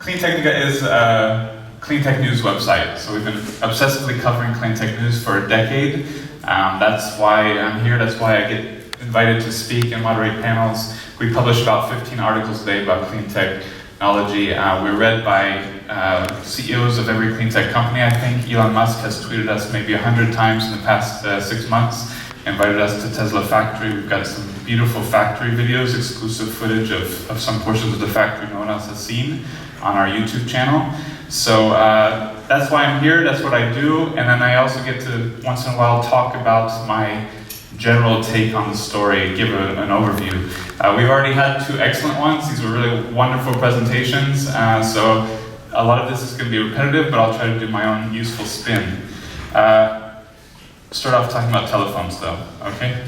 Clean Technica is a clean tech news website, so we've been obsessively covering clean tech news for a decade. That's why I'm here, that's why I get invited to speak and moderate panels. We publish about 15 articles a day about clean technology. We're read by CEOs of every clean tech company, I think. Elon Musk has tweeted us maybe 100 times in the past 6 months, invited us to Tesla factory. We've got some beautiful factory videos, exclusive footage of some portions of the factory no one else has seen on our YouTube channel. So that's why I'm here, that's what I do, and then I also get to, once in a while, talk about my general take on the story, give an overview. We've already had 2 excellent ones. These were really wonderful presentations, so a lot of this is going to be repetitive, but I'll try to do my own useful spin. Start off talking about telephones though, okay?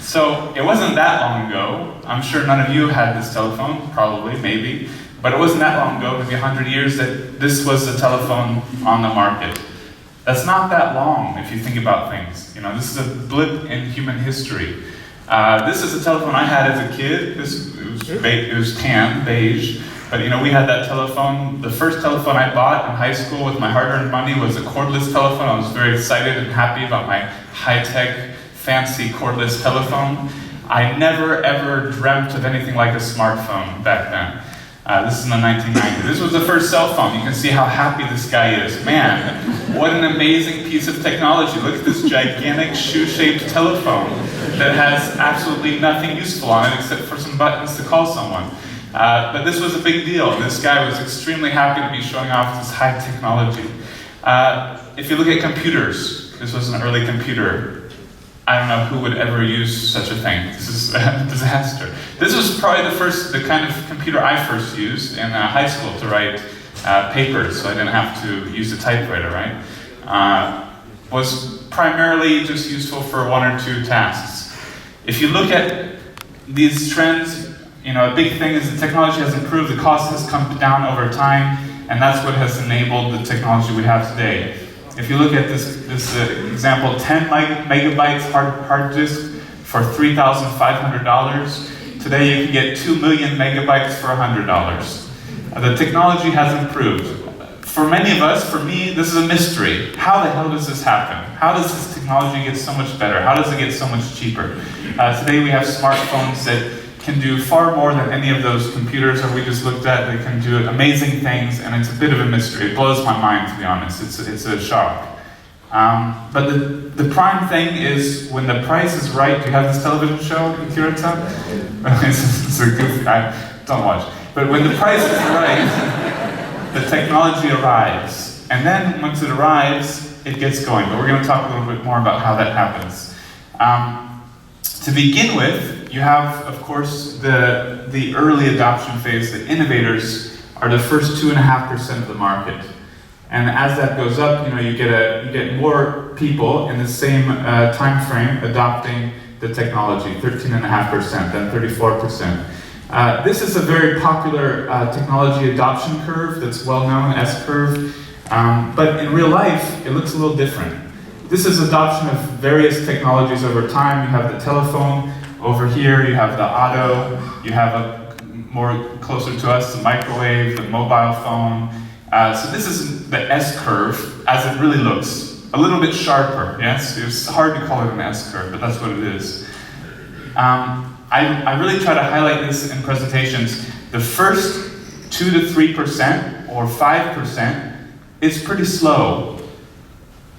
So it wasn't that long ago, I'm sure none of you had this telephone, probably, maybe, but it wasn't that long ago, maybe 100 years, that this was the telephone on the market. That's not that long if you think about things. You know, this is a blip in human history. This is a telephone I had as a kid. It was tan, beige, but you know, we had that telephone. The first telephone I bought in high school with my hard-earned money was a cordless telephone. I was very excited and happy about my high-tech, fancy cordless telephone. I never ever dreamt of anything like a smartphone back then. This is in the 1990s. This was the first cell phone. You can see how happy this guy is. Man, what an amazing piece of technology. Look at this gigantic shoe-shaped telephone that has absolutely nothing useful on it except for some buttons to call someone. But this was a big deal. This guy was extremely happy to be showing off this high technology. If you look at computers, this was an early computer. I don't know who would ever use such a thing. This is a disaster. This was probably the kind of computer I first used in high school to write papers, so I didn't have to use a typewriter, right? Was primarily just useful for 1 or 2 tasks. If you look at these trends, you know, a big thing is the technology has improved, the cost has come down over time, and that's what has enabled the technology we have today. If you look at this example, 10 megabytes hard disk for $3,500. Today you can get 2 million megabytes for $100. The technology has improved. For many of us, for me, this is a mystery. How the hell does this happen? How does this technology get so much better? How does it get so much cheaper? Today we have smartphones that can do far more than any of those computers that we just looked at. They can do amazing things, and it's a bit of a mystery. It blows my mind, to be honest. It's a shock. But the prime thing is when the price is right. Do you have this television show in Curacao? It's a goof. Don't watch. But when the price is right, the technology arrives. And then once it arrives, it gets going. But we're going to talk a little bit more about how that happens. To begin with, you have, of course, the early adoption phase. The innovators are the first 2.5% of the market. And as that goes up, you know, you get more people in the same time frame adopting the technology, 13.5%, then 34%. This is a very popular technology adoption curve that's well known, S-curve. But in real life, it looks a little different. This is adoption of various technologies over time. You have the telephone over here, you have the auto, you have more closer to us, the microwave, the mobile phone. So this is the S-curve as it really looks. A little bit sharper, yes? It's hard to call it an S-curve, but that's what it is. I really try to highlight this in presentations. The first 2 to 3% or 5% is pretty slow.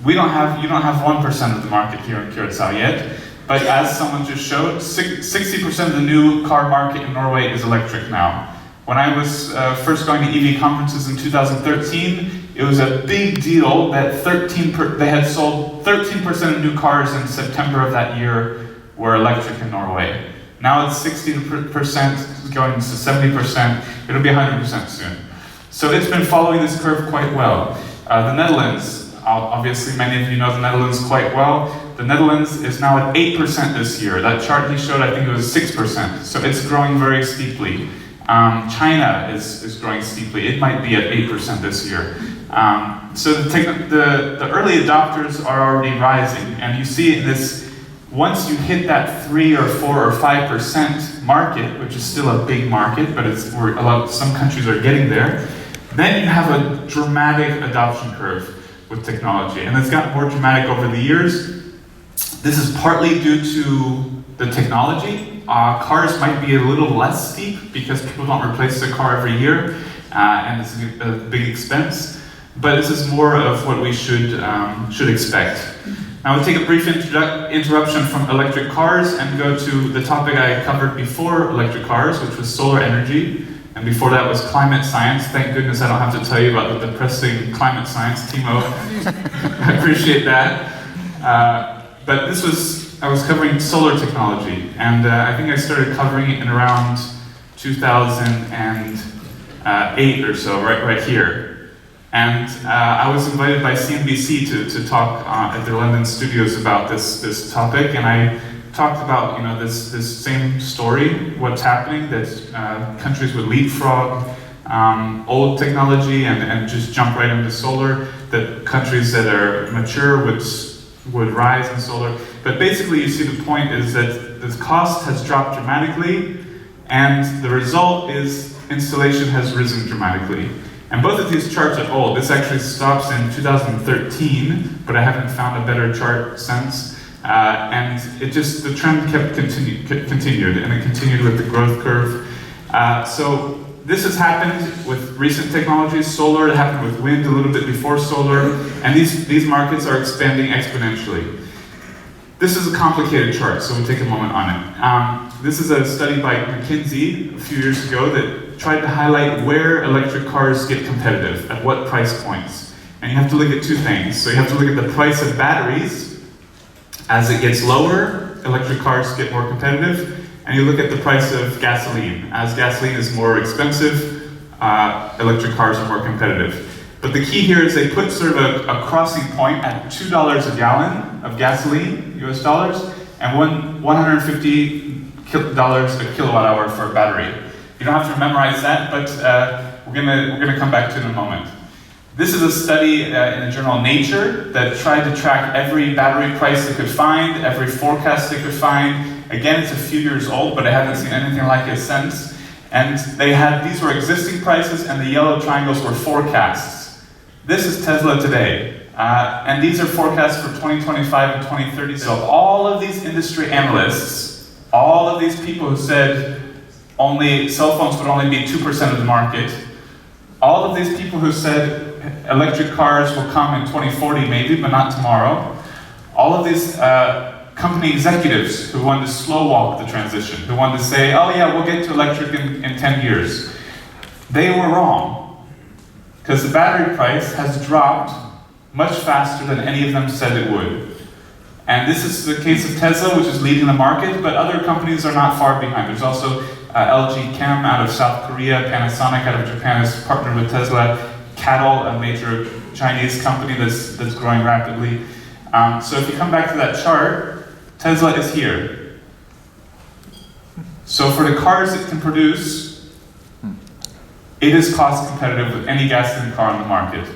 You don't have 1% of the market here in Curacao yet, but as someone just showed, 60% of the new car market in Norway is electric now. When I was first going to EV conferences in 2013, it was a big deal that they had sold 13% of new cars in September of that year were electric in Norway. Now it's 60%, going to 70%, it'll be 100% soon. So it's been following this curve quite well. The Netherlands, obviously many of you know the Netherlands quite well. The Netherlands is now at 8% this year. That chart he showed, I think it was 6%. So it's growing very steeply. China is growing steeply. It might be at 8% this year. So the early adopters are already rising. And you see in this once you hit that 3 or 4 or 5% market, which is still a big market, but some countries are getting there, then you have a dramatic adoption curve with technology. And it's gotten more dramatic over the years. This is partly due to the technology. Cars might be a little less steep because people don't replace their car every year, and it's a big expense. But this is more of what we should expect. Now we'll take a brief interruption from electric cars and go to the topic I covered before electric cars, which was solar energy. And before that was climate science. Thank goodness I don't have to tell you about the depressing climate science, Timo. I appreciate that. But I was covering solar technology, and I think I started covering it in around 2008 or so, right here. And I was invited by CNBC to talk at their London studios about this topic, and I talked about this same story, what's happening, that countries would leapfrog old technology and just jump right into solar, that countries that are mature would rise in solar. But basically you see the point is that the cost has dropped dramatically, and the result is installation has risen dramatically. And both of these charts are old. This actually stops in 2013, but I haven't found a better chart since. And the trend continued, and it continued with the growth curve. So this has happened with recent technologies. Solar, it happened with wind a little bit before solar, and these markets are expanding exponentially. This is a complicated chart, so we'll take a moment on it. This is a study by McKinsey a few years ago that tried to highlight where electric cars get competitive, at what price points. And you have to look at two things. So you have to look at the price of batteries. As it gets lower, electric cars get more competitive. And you look at the price of gasoline. As gasoline is more expensive, electric cars are more competitive. But the key here is they put sort of a crossing point at $2 a gallon of gasoline, US dollars, and $150 a kilowatt hour for a battery. You don't have to memorize that, but we're gonna come back to it in a moment. This is a study in the journal Nature that tried to track every battery price they could find, every forecast they could find. Again, it's a few years old, but I haven't seen anything like it since. And these were existing prices, and the yellow triangles were forecasts. This is Tesla today. And these are forecasts for 2025 and 2030. So all of these industry analysts, all of these people who said cell phones would only be 2% of the market, all of these people who said electric cars will come in 2040 maybe, but not tomorrow, all of these company executives who wanted to slow walk the transition, who wanted to say, oh yeah, we'll get to electric in 10 years, they were wrong. Because the battery price has dropped much faster than any of them said it would. And this is the case of Tesla, which is leading the market, but other companies are not far behind. There's also LG Chem out of South Korea, Panasonic out of Japan is partnered with Tesla, Cattle, a major Chinese company that's growing rapidly. So if you come back to that chart, Tesla is here. So for the cars it can produce, it is cost competitive with any gasoline car on the market.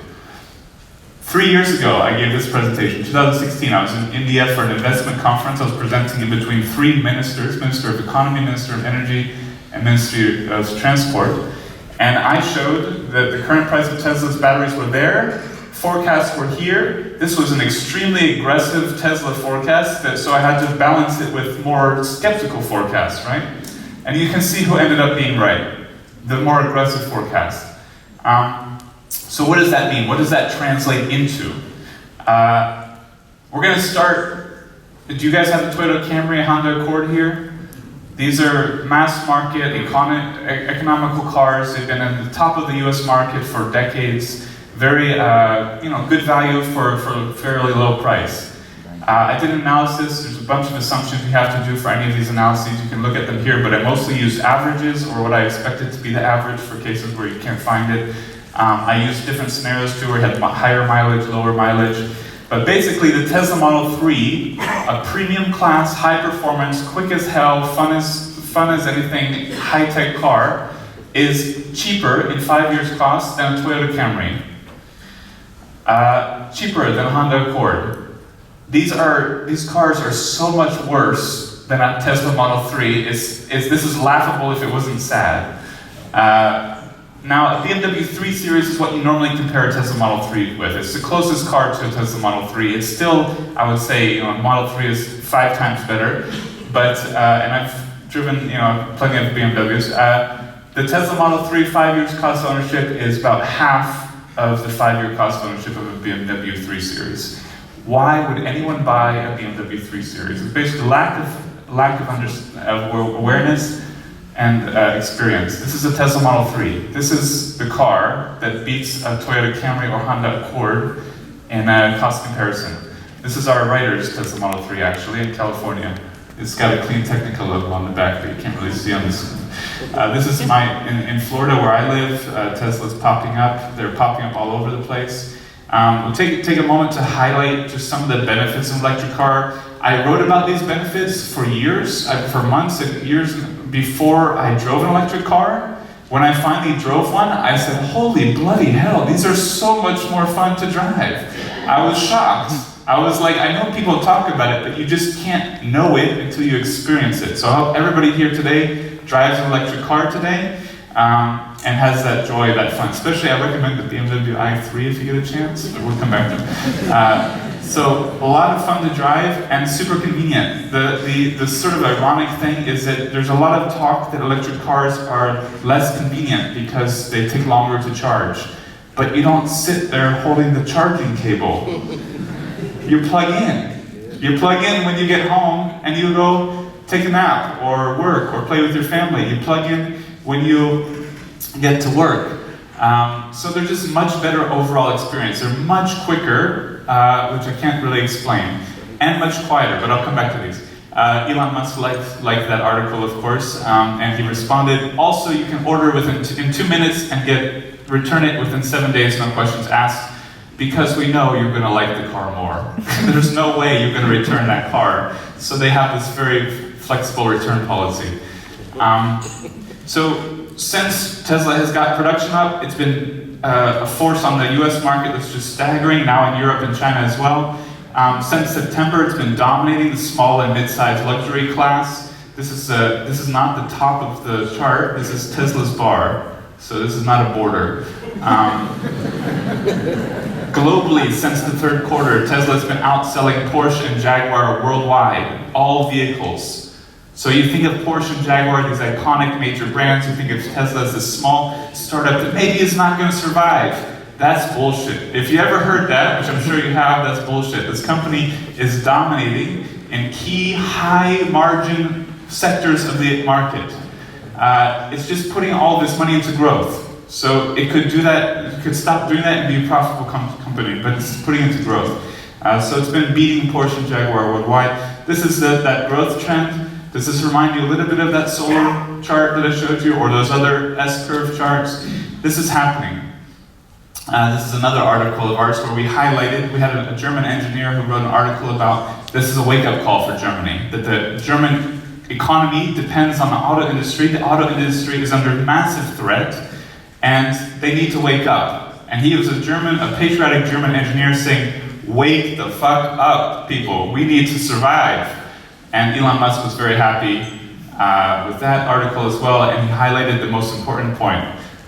3 years ago, I gave this presentation. 2016, I was in India for an investment conference. I was presenting in between three ministers, Minister of Economy, Minister of Energy, and Ministry of Transport. And I showed that the current price of Tesla's batteries were there, forecasts were here. This was an extremely aggressive Tesla forecast, so I had to balance it with more skeptical forecasts, right? And you can see who ended up being right, the more aggressive forecast. So what does that mean? What does that translate into? We're going to start. Do you guys have the Toyota Camry and Honda Accord here? These are mass market, economical cars. They've been at the top of the US market for decades. Very, good value for a fairly low price. I did an analysis. There's a bunch of assumptions you have to do for any of these analyses. You can look at them here, but I mostly used averages, or what I expected to be the average for cases where you can't find it. I used different scenarios too, where it had higher mileage, lower mileage. But basically, the Tesla Model 3, a premium class, high performance, quick as hell, fun as anything, high-tech car, is cheaper in 5 years cost than a Toyota Camry. Cheaper than a Honda Accord. these cars are so much worse than a Tesla Model 3. This is laughable if it wasn't sad. Now, a BMW 3 Series is what you normally compare a Tesla Model 3 with. It's the closest car to a Tesla Model 3. It's still, I would say, Model 3 is 5 times better. But, and I've driven, plenty of BMWs. The Tesla Model 3 5 years cost of ownership is about half of the 5-year cost of ownership of a BMW 3 Series. Why would anyone buy a BMW 3 Series? It's basically lack of awareness and experience. This is a Tesla Model 3. This is the car that beats a Toyota Camry or Honda Accord in cost comparison. This is our writer's Tesla Model 3 actually in California. It's got a clean technical logo on the back that you can't really see on this. This is in Florida where I live. Tesla's popping up. They're popping up all over the place. We'll take a moment to highlight just some of the benefits of an electric car. I wrote about these benefits for years, for months and years before I drove an electric car. When I finally drove one, I said, holy bloody hell, these are so much more fun to drive. I was shocked. I was like, I know people talk about it, but you just can't know it until you experience it. So I hope everybody here today drives an electric car today and has that joy, that fun. Especially, I recommend the BMW i3 if you get a chance, but we'll come back to it. So a lot of fun to drive and super convenient. The sort of ironic thing is that there's a lot of talk that electric cars are less convenient because they take longer to charge. But you don't sit there holding the charging cable. You plug in. You plug in when you get home and you go take a nap or work or play with your family. You plug in when you get to work. So they're just much better overall experience. They're much quicker, which I can't really explain, and much quieter, but I'll come back to these. Elon Musk liked that article, of course, and he responded. Also, you can order in 2 minutes and return it within 7 days, no questions asked, because we know you're going to like the car more. There's no way you're going to return that car. So they have this very flexible return policy. So since Tesla has got production up, it's been a force on the US market that's just staggering, now in Europe and China as well. Since September, it's been dominating the small and mid-sized luxury class. This is not the top of the chart, this is Tesla's bar. So this is not a border. Globally, since the third quarter, Tesla's been outselling Porsche and Jaguar worldwide, all vehicles. So you think of Porsche and Jaguar, these iconic major brands, you think of Tesla as this small startup that maybe is not going to survive. That's bullshit. If you ever heard that, which I'm sure you have, that's bullshit. This company is dominating in key high margin sectors of the market. It's just putting all this money into growth. So it could do that, it could stop doing that and be a profitable company, but it's putting it into growth. So it's been beating Porsche and Jaguar worldwide. This is that growth trend. Does this remind you a little bit of that solar chart that I showed you, or those other S-curve charts? This is happening. This is another article of ours where we highlighted, we had a German engineer who wrote an article about, this is a wake-up call for Germany, that the German economy depends on the auto industry. The auto industry is under massive threat, and they need to wake up. And he was a patriotic German engineer saying, wake the fuck up, people. We need to survive. And Elon Musk was very happy with that article as well, and he highlighted the most important point.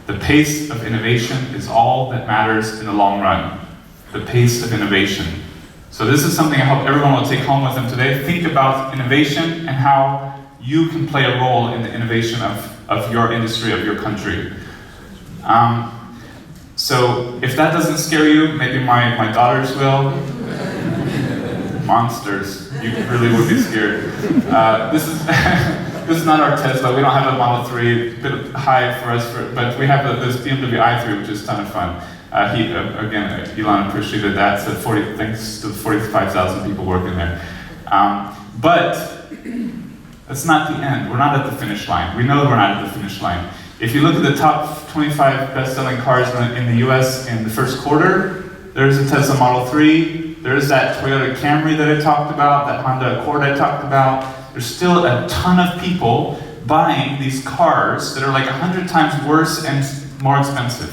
The pace of innovation is all that matters in the long run. The pace of innovation. So this is something I hope everyone will take home with them today. Think about innovation and how you can play a role in the innovation of your industry, of your country. So if that doesn't scare you, maybe my daughters will. Monsters. You really would be scared. This is not our Tesla. We don't have a Model 3, a bit high for us, but we have this BMW i3, which is a ton of fun. Again, Elon appreciated that, so thanks to the 45,000 people working there. But that's not the end. We're not at the finish line. We know we're not at the finish line. If you look at the top 25 best-selling cars in the US in the first quarter, there's a Tesla Model 3, there's that Toyota Camry that I talked about, that Honda Accord I talked about. There's still a ton of people buying these cars that are like 100 times worse and more expensive.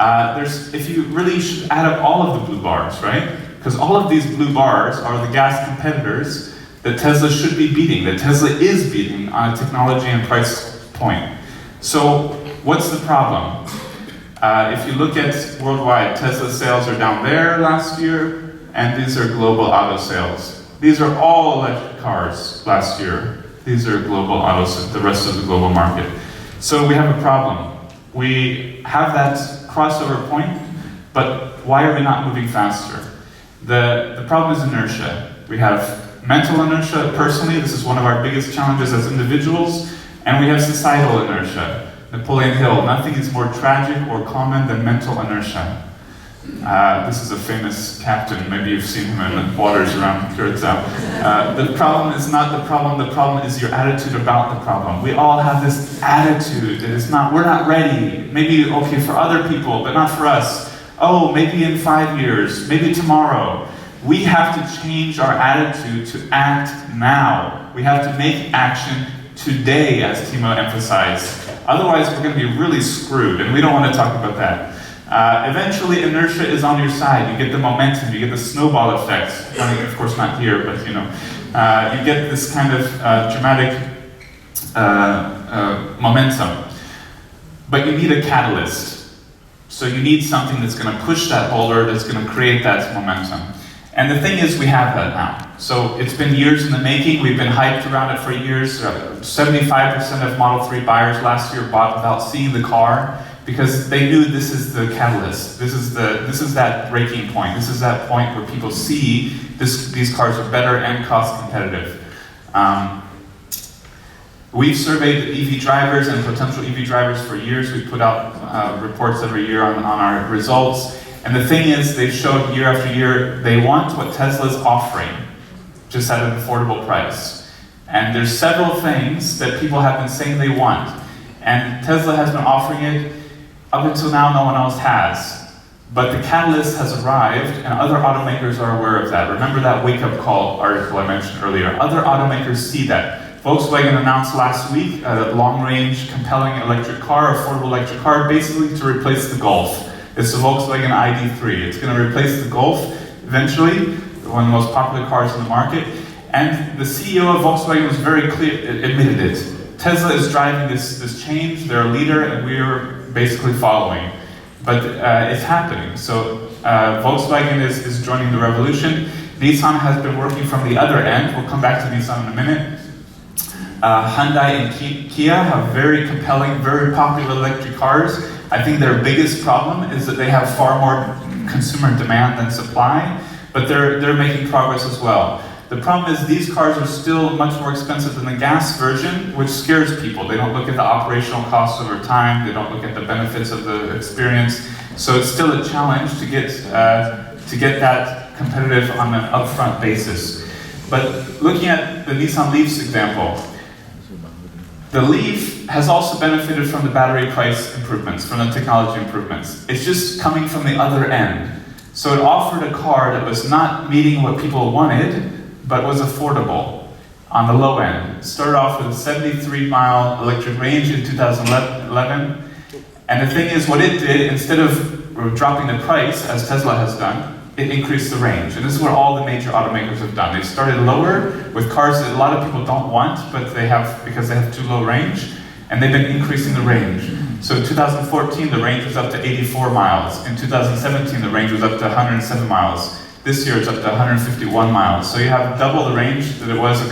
If you really should add up all of the blue bars, right? Because all of these blue bars are the gas competitors that Tesla should be beating, that Tesla is beating on a technology and price point. So what's the problem? If you look at worldwide, Tesla sales are down there last year, and these are global auto sales. These are all electric cars last year. These are global autos, the rest of the global market. So we have a problem. We have that crossover point, but why are we not moving faster? The problem is inertia. We have mental inertia. Personally, this is one of our biggest challenges as individuals, and we have societal inertia. Napoleon Hill, nothing is more tragic or common than mental inertia. This is a famous captain, maybe you've seen him in the waters around Curacao. The problem is not the problem is your attitude about the problem. We all have this attitude that it's not, we're not ready. Maybe okay for other people, but not for us. Oh, maybe in 5 years, maybe tomorrow. We have to change our attitude to act now. We have to make action today, as Timo emphasized. Otherwise, we're going to be really screwed, and we don't want to talk about that. Eventually, inertia is on your side. You get the momentum, you get the snowball effect. I mean, of course, not here, but you get this kind of dramatic momentum. But you need a catalyst. So you need something that's going to push that boulder, that's going to create that momentum. And the thing is, we have that now. So it's been years in the making. We've been hyped around it for years. 75% of Model 3 buyers last year bought without seeing the car because they knew this is the catalyst. This is that breaking point. This is that point where people see these cars are better and cost competitive. We've surveyed EV drivers and potential EV drivers for years. We put out reports every year on our results. And the thing is, they've showed year after year, they want what Tesla's offering, just at an affordable price. And there's several things that people have been saying they want. And Tesla has been offering it. Up until now, no one else has. But the catalyst has arrived, and other automakers are aware of that. Remember that wake-up call article I mentioned earlier. Other automakers see that. Volkswagen announced last week a long-range, compelling electric car, affordable electric car, basically to replace the Golf. It's the Volkswagen ID.3. It's going to replace the Golf eventually, one of the most popular cars in the market. And the CEO of Volkswagen was very clear, admitted it. Tesla is driving this change. They're a leader, and we're basically following. But it's happening. So Volkswagen is joining the revolution. Nissan has been working from the other end. We'll come back to Nissan in a minute. Hyundai and Kia have very compelling, very popular electric cars. I think their biggest problem is that they have far more consumer demand than supply, but they're making progress as well. The problem is these cars are still much more expensive than the gas version, which scares people. They don't look at the operational costs over time. They don't look at the benefits of the experience. So it's still a challenge to get that competitive on an upfront basis. But looking at the Nissan Leaf's example, the Leaf has also benefited from the battery price improvements, from the technology improvements. It's just coming from the other end. So it offered a car that was not meeting what people wanted, but was affordable on the low end. It started off with a 73-mile electric range in 2011. And the thing is, what it did, instead of dropping the price, as Tesla has done, it increased the range. And this is what all the major automakers have done. They've started lower with cars that a lot of people don't want, but they have because they have too low range, and they've been increasing the range. So in 2014, the range was up to 84 miles. In 2017, the range was up to 107 miles. This year, it's up to 151 miles. So you have double the range that it was a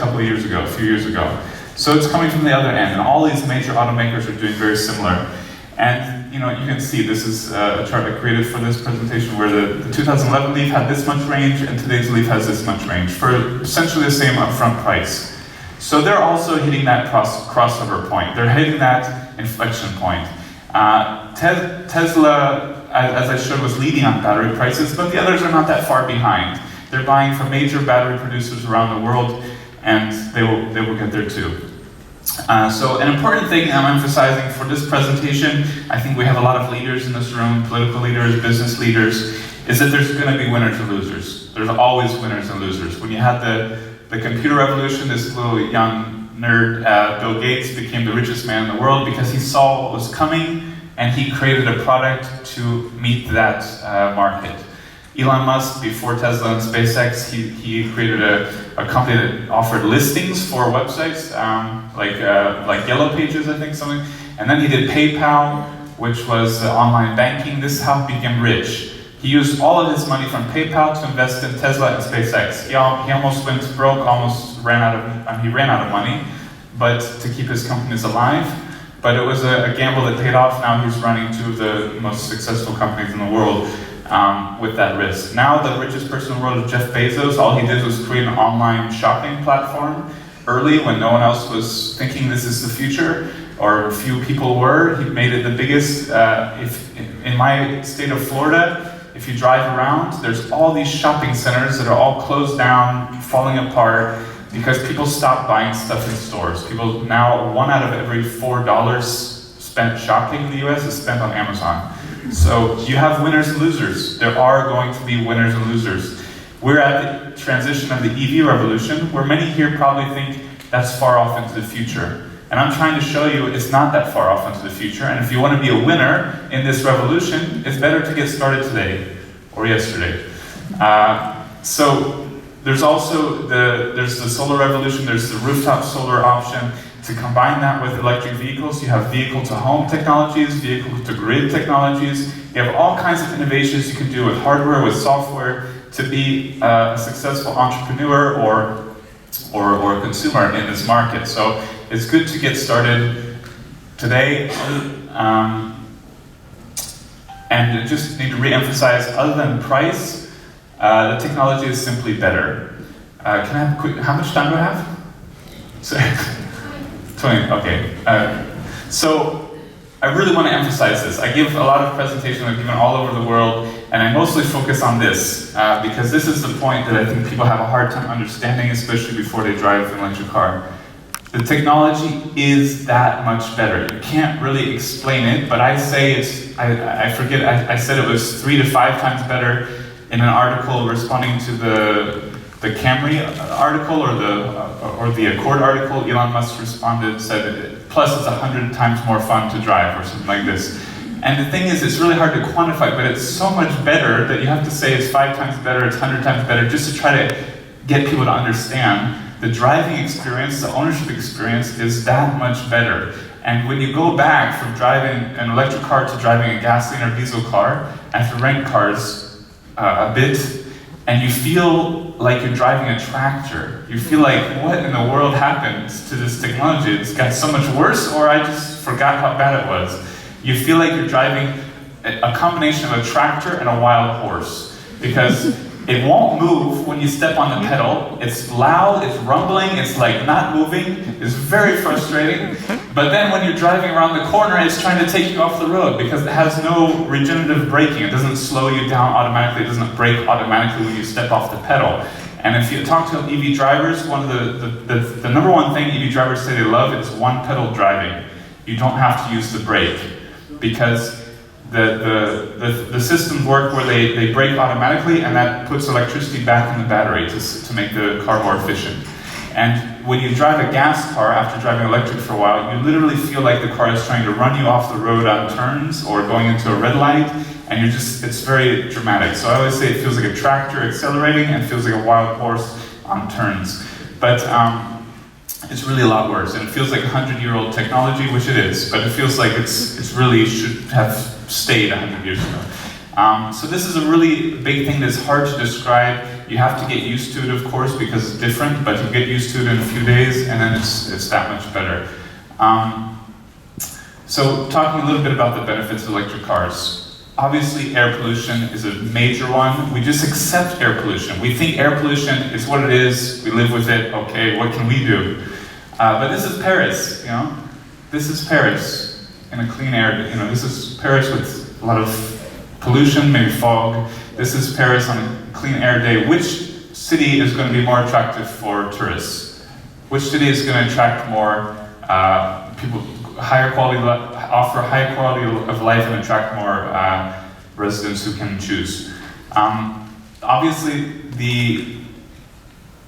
few years ago. So it's coming from the other end, and all these major automakers are doing very similar. And you can see this is a chart I created for this presentation where the 2011 Leaf had this much range and today's Leaf has this much range for essentially the same upfront price. So they're also hitting that crossover point. They're hitting that inflection point. Tesla, as I showed, was leading on battery prices, but the others are not that far behind. They're buying from major battery producers around the world, and they will get there too. So an important thing I'm emphasizing for this presentation, I think we have a lot of leaders in this room, political leaders, business leaders, is that there's going to be winners and losers. There's always winners and losers. When you had the computer revolution, this little young nerd, Bill Gates, became the richest man in the world because he saw what was coming and he created a product to meet that market. Elon Musk, before Tesla and SpaceX, he created a company that offered listings for websites, like Yellow Pages, I think, something. And then he did PayPal, which was online banking. This is how he became rich. He used all of his money from PayPal to invest in Tesla and SpaceX. He almost went broke, he ran out of money, but to keep his companies alive. But it was a gamble that paid off. Now he's running two of the most successful companies in the world with that risk. Now the richest person in the world is Jeff Bezos. All he did was create an online shopping platform early when no one else was thinking this is the future, or few people were. He made it the biggest. In my state of Florida, if you drive around, there's all these shopping centers that are all closed down, falling apart, because people stopped buying stuff in stores. People now, 1 out of every $4 spent shopping in the US is spent on Amazon. So you have winners and losers. There are going to be winners and losers. We're at the transition of the EV revolution, where many here probably think that's far off into the future. And I'm trying to show you it's not that far off into the future, and if you want to be a winner in this revolution, it's better to get started today or yesterday. So there's also there's the solar revolution, there's the rooftop solar option. To combine that with electric vehicles, you have vehicle-to-home technologies, vehicle-to-grid technologies. You have all kinds of innovations you can do with hardware, with software, to be a successful entrepreneur or a consumer in this market. So it's good to get started today. And I just need to re-emphasize, other than price, the technology is simply better. Can I have a quick, how much time do I have? Sorry. 20, okay. So I really want to emphasize this. I give a lot of presentations I've given all over the world, and I mostly focus on this, because this is the point that I think people have a hard time understanding, especially before they drive an electric car. The technology is that much better. You can't really explain it, but I say it's, I said it was 3 to 5 times better in an article responding to the Camry article or the Accord article. Elon Musk said, plus it's 100 times more fun to drive, or something like this. And the thing is, it's really hard to quantify, but it's so much better that you have to say it's 5 times better, it's 100 times better, just to try to get people to understand the driving experience, the ownership experience is that much better. And when you go back from driving an electric car to driving a gasoline or diesel car, and to rent cars a bit, and you feel like you're driving a tractor. You feel like, what in the world happened to this technology? It's got so much worse, or I just forgot how bad it was. You feel like you're driving a combination of a tractor and a wild horse, because it won't move when you step on the pedal. It's loud, it's rumbling, it's like not moving. It's very frustrating. But then when you're driving around the corner, it's trying to take you off the road because it has no regenerative braking. It doesn't slow you down automatically. It doesn't brake automatically when you step off the pedal. And if you talk to EV drivers, one of the number one thing EV drivers say they love is one-pedal driving. You don't have to use the brake, because the systems work where they brake automatically, and that puts electricity back in the battery to make the car more efficient. And when you drive a gas car after driving electric for a while, you literally feel like the car is trying to run you off the road on turns or going into a red light, and it's very dramatic. So I always say it feels like a tractor accelerating and feels like a wild horse on turns. But it's really a lot worse, and it feels like 100-year-old technology, which it is, but it feels like it's really should have stayed 100 years ago. So this is a really big thing that's hard to describe. You have to get used to it, of course, because it's different, but you get used to it in a few days, and then it's that much better. So talking a little bit about the benefits of electric cars. Obviously, air pollution is a major one. We just accept air pollution. We think air pollution is what it is, we live with it, okay, what can we do? But this is Paris, you know? This is Paris in a clean air, you know, this is Paris with a lot of pollution, maybe fog. This is Paris on a clean air day. Which city is going to be more attractive for tourists? Which city is going to attract more people, offer higher quality of life and attract more residents who can choose? Obviously,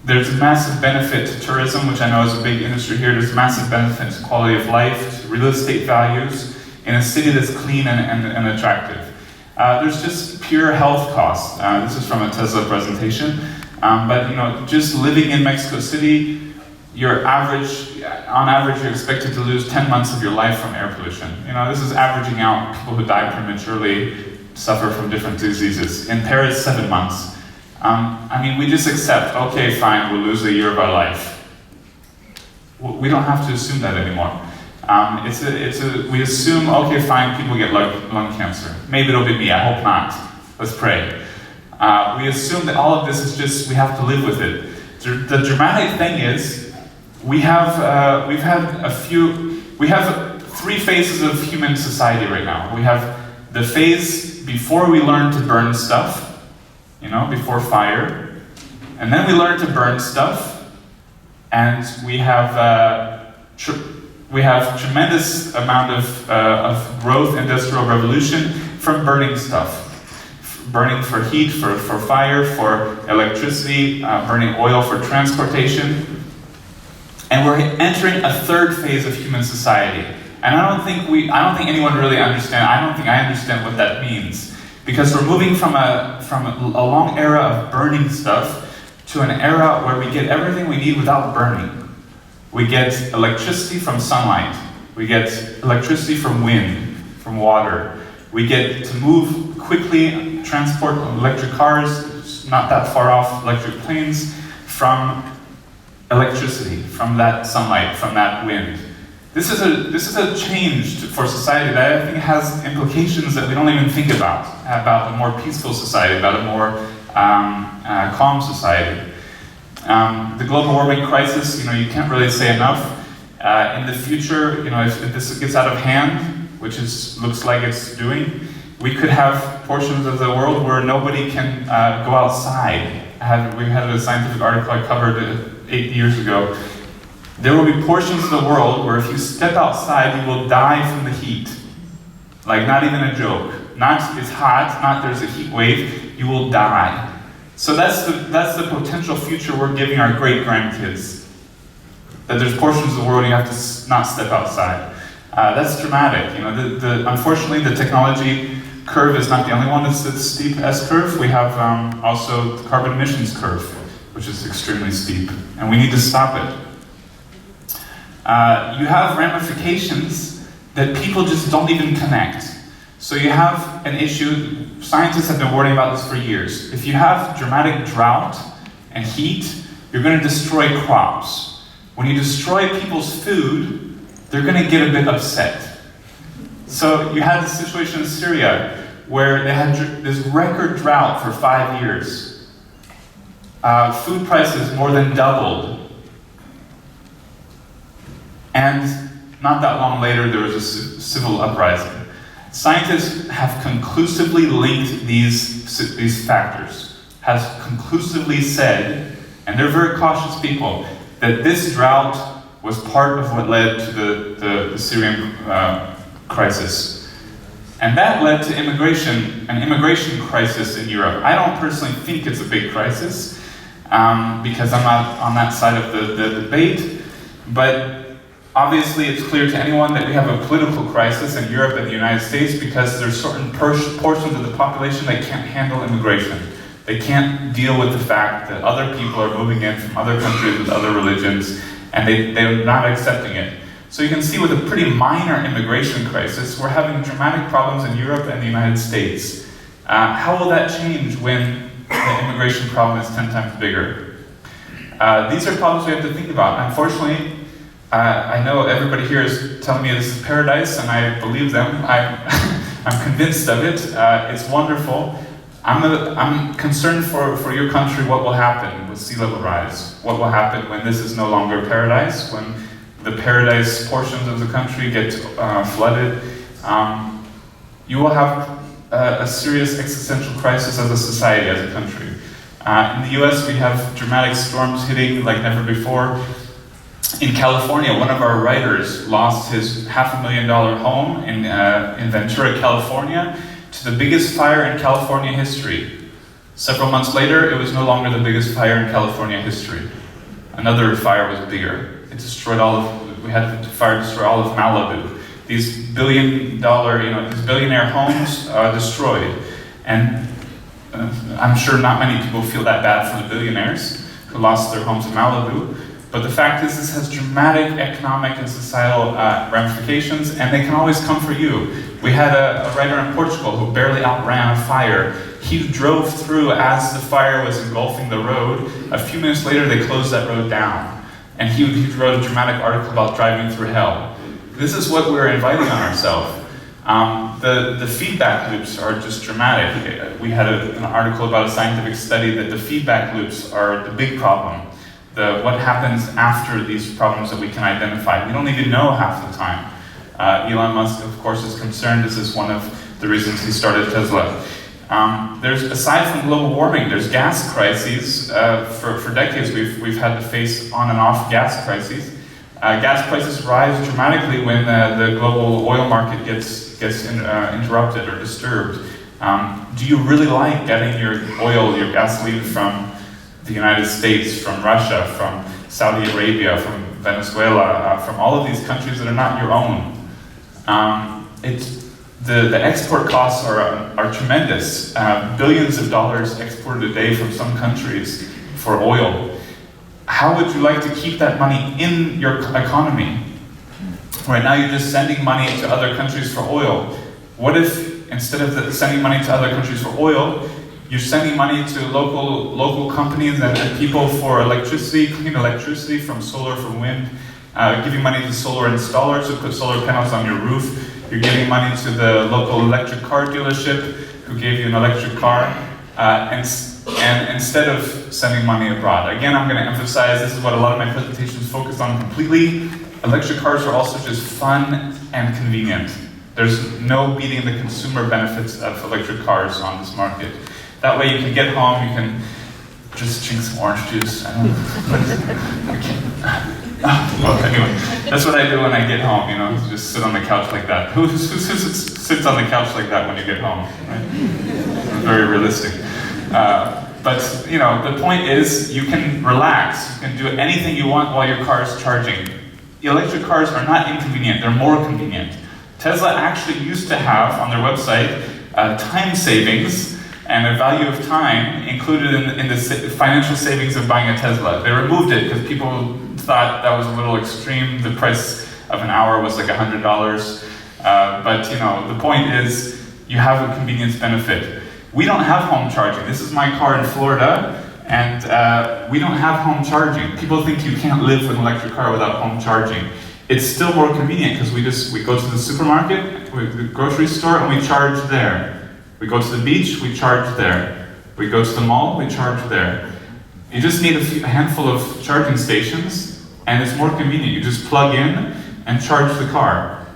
there's a massive benefit to tourism, which I know is a big industry here. There's massive benefit to quality of life, to real estate values, in a city that's clean and attractive. There's just pure health costs. This is from a Tesla presentation. But just living in Mexico City, on average, you're expected to lose 10 months of your life from air pollution. This is averaging out people who die prematurely, suffer from different diseases. In Paris, 7 months. We just accept, okay, fine, we'll lose a year of our life. We don't have to assume that anymore. We assume, okay, fine, people get lung cancer. Maybe it'll be me, I hope not. Let's pray. We assume that all of this is just, we have to live with it. The dramatic thing is, we have 3 phases of human society right now. We have the phase before we learn to burn stuff, before fire, and then we learn to burn stuff, and we have tremendous amount of growth, industrial revolution from burning stuff. Burning for heat, for fire, for electricity, burning oil for transportation. And we're entering a 3rd phase of human society. And I don't think anyone really understands. I don't think I understand what that means. Because we're moving from a long era of burning stuff to an era where we get everything we need without burning. We get electricity from sunlight. We get electricity from wind, from water. We get to move quickly, transport electric cars, not that far off, electric planes, from electricity, from that sunlight, from that wind. This is a change for society that I think has implications that we don't even think about a more peaceful society, about a more calm society. The global warming crisis, you can't really say enough. In the future, if this gets out of hand, which looks like it's doing, we could have portions of the world where nobody can go outside. We had a scientific article I covered 8 years ago. There will be portions of the world where if you step outside, you will die from the heat. Like, not even a joke. Not it's hot, not there's a heat wave, you will die. So that's the potential future we're giving our great-grandkids. That there's portions of the world you have to not step outside. That's dramatic. Unfortunately, the technology curve is not the only one that's a steep S-curve. We have also the carbon emissions curve, which is extremely steep, and we need to stop it. You have ramifications that people just don't even connect. So you have an issue, scientists have been warning about this for years. If you have dramatic drought and heat, you're going to destroy crops. When you destroy people's food, they're going to get a bit upset. So you had this situation in Syria where they had this record drought for 5 years. Food prices more than doubled. And not that long later, there was a civil uprising. Scientists have conclusively linked these factors, has conclusively said, and they're very cautious people, that this drought was part of what led to the Syrian crisis. And that led to an immigration crisis in Europe. I don't personally think it's a big crisis, because I'm not on that side of the debate, but obviously it's clear to anyone that we have a political crisis in Europe and the United States because there's certain portions of the population that can't handle immigration. They can't deal with the fact that other people are moving in from other countries with other religions, and they're not accepting it. So you can see with a pretty minor immigration crisis, we're having dramatic problems in Europe and the United States. How will that change when the immigration problem is 10 times bigger? These are problems we have to think about. Unfortunately, I know everybody here is telling me this is paradise, and I believe them. I'm convinced of it. It's wonderful. I'm concerned for your country what will happen with sea level rise. What will happen when this is no longer paradise, when the paradise portions of the country get flooded. You will have a serious existential crisis as a society, as a country. In the US, we have dramatic storms hitting like never before. In California, one of our writers lost his $500,000 home in Ventura, California, to the biggest fire in California history. Several months later, it was no longer the biggest fire in California history. Another fire was bigger. It destroyed we had the fire destroy all of Malibu. These these billionaire homes destroyed. And I'm sure not many people feel that bad for the billionaires who lost their homes in Malibu. But the fact is, this has dramatic economic and societal ramifications, and they can always come for you. We had a writer in Portugal who barely outran a fire. He drove through as the fire was engulfing the road. A few minutes later, they closed that road down. And he wrote a dramatic article about driving through hell. This is what we're inviting on ourselves. The feedback loops are just dramatic. We had an article about a scientific study that the feedback loops are the big problem. What happens after these problems that we can identify. We don't even know half the time. Elon Musk, of course, is concerned. This is one of the reasons he started Tesla. Aside from global warming, there's gas crises. For decades, we've had to face on and off gas crises. Gas prices rise dramatically when the global oil market gets interrupted or disturbed. Do you really like getting your oil, your gasoline from the United States, from Russia, from Saudi Arabia, from Venezuela, from all of these countries that are not your own? The export costs are tremendous. Billions of dollars exported a day from some countries for oil. How would you like to keep that money in your economy? Right now you're just sending money to other countries for oil. What if instead of sending money to other countries for oil, you're sending money to local companies and people for electricity, clean electricity from solar, from wind, giving money to solar installers who put solar panels on your roof. You're giving money to the local electric car dealership who gave you an electric car, and instead of sending money abroad. Again, I'm going to emphasize, this is what a lot of my presentations focus on completely. Electric cars are also just fun and convenient. There's no beating the consumer benefits of electric cars on this market. That way you can get home, you can just drink some orange juice. Well, anyway, that's what I do when I get home, just sit on the couch like that. Who sits on the couch like that when you get home, right? Very realistic. But the point is, you can relax, you can do anything you want while your car is charging. Electric cars are not inconvenient, they're more convenient. Tesla actually used to have on their website time savings and a value of time included in the financial savings of buying a Tesla. They removed it because people thought that was a little extreme. The price of an hour was like $100. But the point is, you have a convenience benefit. We don't have home charging. This is my car in Florida, and we don't have home charging. People think you can't live with an electric car without home charging. It's still more convenient because we go to the supermarket, the grocery store, and we charge there. We go to the beach, we charge there. We go to the mall, we charge there. You just need a handful of charging stations, and it's more convenient. You just plug in and charge the car.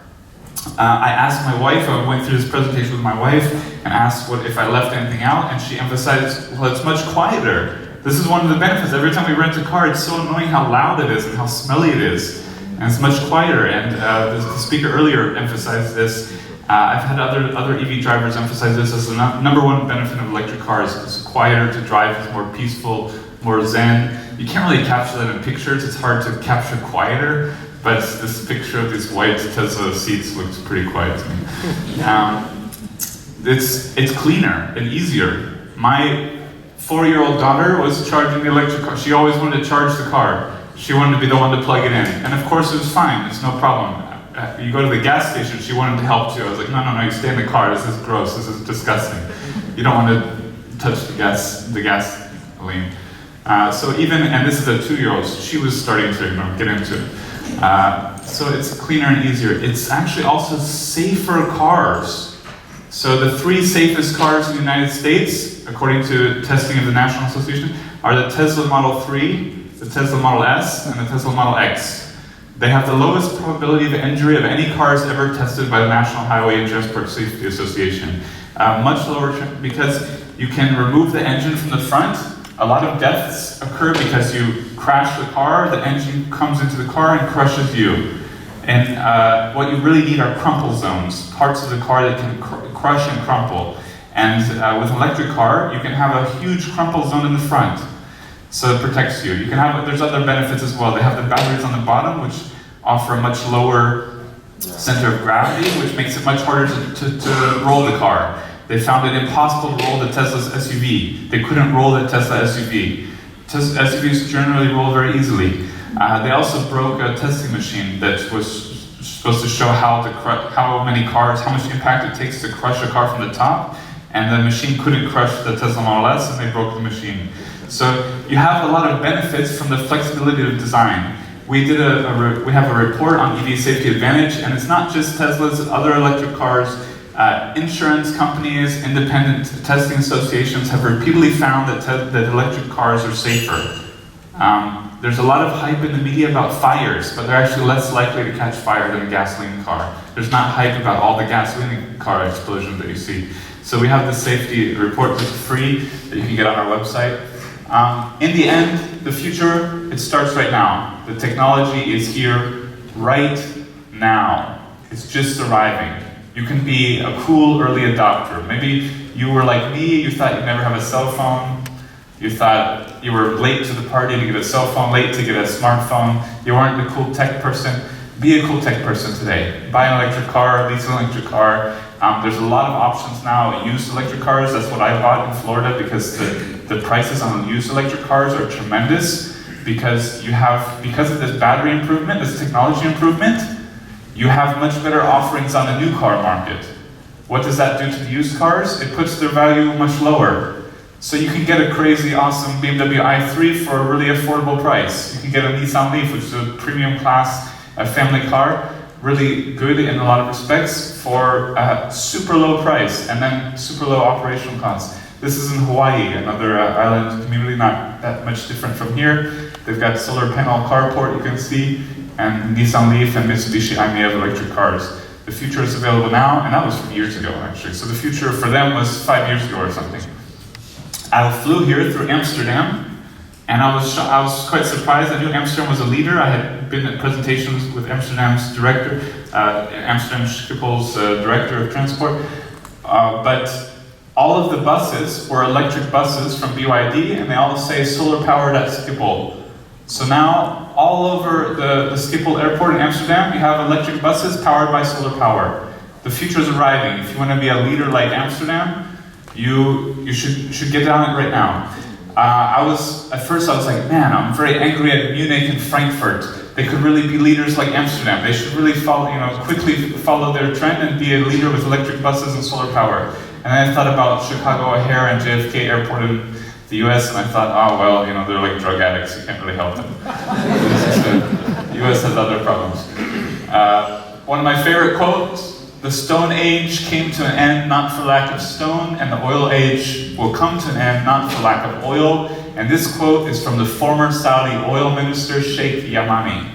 I asked my wife, I went through this presentation with my wife, and asked if I left anything out, and she emphasized, well, it's much quieter. This is one of the benefits. Every time we rent a car, it's so annoying how loud it is and how smelly it is. And it's much quieter, and the speaker earlier emphasized this. I've had other EV drivers emphasize this as the number one benefit of electric cars. It's quieter to drive, it's more peaceful, more zen. You can't really capture that in pictures, it's hard to capture quieter, but this picture of these white Tesla seats looks pretty quiet to me. It's cleaner and easier. My 4-year-old daughter was charging the electric car. She always wanted to charge the car. She wanted to be the one to plug it in. And of course it was fine, it's no problem. You go to the gas station, she wanted to help too. I was like, no, you stay in the car, this is gross, this is disgusting. You don't want to touch the gas lane. And this is a 2-year-old, so she was starting to get into it. So it's cleaner and easier. It's actually also safer cars. So the 3 safest cars in the United States, according to testing of the National Association, are the Tesla Model 3, the Tesla Model S, and the Tesla Model X. They have the lowest probability of injury of any cars ever tested by the National Highway and Transport Safety Association. Much lower because you can remove the engine from the front. A lot of deaths occur because you crash the car, the engine comes into the car and crushes you. And what you really need are crumple zones, parts of the car that can crush and crumple. And with an electric car, you can have a huge crumple zone in the front. So it protects you. There's other benefits as well. They have the batteries on the bottom, which offer a much lower center of gravity, which makes it much harder to roll the car. They found it impossible to roll the Tesla's SUV. They couldn't roll the Tesla SUV. SUVs generally roll very easily. They also broke a testing machine that was supposed to show how much impact it takes to crush a car from the top, and the machine couldn't crush the Tesla Model S, and they broke the machine. So you have a lot of benefits from the flexibility of design. We have a report on EV safety advantage, and it's not just Teslas, other electric cars. Insurance companies, independent testing associations have repeatedly found that electric cars are safer. There's a lot of hype in the media about fires, but they're actually less likely to catch fire than a gasoline car. There's not hype about all the gasoline car explosions that you see. So we have the safety report that's free that you can get on our website. In the end, the future, it starts right now. The technology is here right now. It's just arriving. You can be a cool early adopter. Maybe you were like me, you thought you'd never have a cell phone. You thought you were late to the party to get a cell phone, late to get a smartphone. You weren't a cool tech person. Be a cool tech person today. Buy an electric car, lease an electric car. There's a lot of options now. Used electric cars, that's what I bought in Florida because the prices on used electric cars are tremendous because of this battery improvement, this technology improvement, you have much better offerings on the new car market. What does that do to the used cars? It puts their value much lower. So you can get a crazy, awesome BMW i3 for a really affordable price. You can get a Nissan Leaf, which is a premium class, a family car, really good in a lot of respects for a super low price and then super low operational costs. This is in Hawaii, another island community, not that much different from here. They've got solar panel carport you can see, and Nissan Leaf and Mitsubishi i-MiEV electric cars. The future is available now, and that was from years ago actually. So the future for them was 5 years ago or something. I flew here through Amsterdam, and I was quite surprised. I knew Amsterdam was a leader. I had been at presentations with Amsterdam's director, Amsterdam Schiphol's director of transport, but all of the buses were electric buses from BYD, and they all say solar powered at Schiphol. So now, all over the Schiphol airport in Amsterdam, you have electric buses powered by solar power. The future is arriving. If you want to be a leader like Amsterdam, you should get on it right now. At first I was like, man, I'm very angry at Munich and Frankfurt. They could really be leaders like Amsterdam. They should really quickly follow their trend and be a leader with electric buses and solar power. And then I thought about Chicago O'Hare and JFK Airport in the US, and I thought, oh well, they're like drug addicts, you can't really help them. The US has other problems. One of my favorite quotes, the Stone Age came to an end not for lack of stone, and the oil age will come to an end not for lack of oil. And this quote is from the former Saudi oil minister, Sheikh Yamani.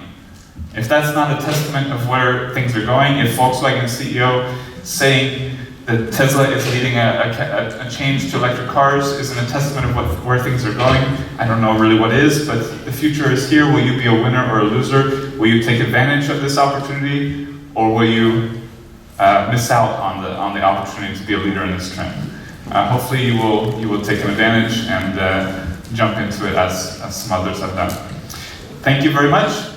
If that's not a testament of where things are going, if Volkswagen CEO saying that Tesla is leading a change to electric cars isn't a testament of where things are going, I don't know really what is, but the future is here. Will you be a winner or a loser? Will you take advantage of this opportunity, or will you miss out on the opportunity to be a leader in this trend? Hopefully you will take an advantage and jump into it as some others have done. Thank you very much.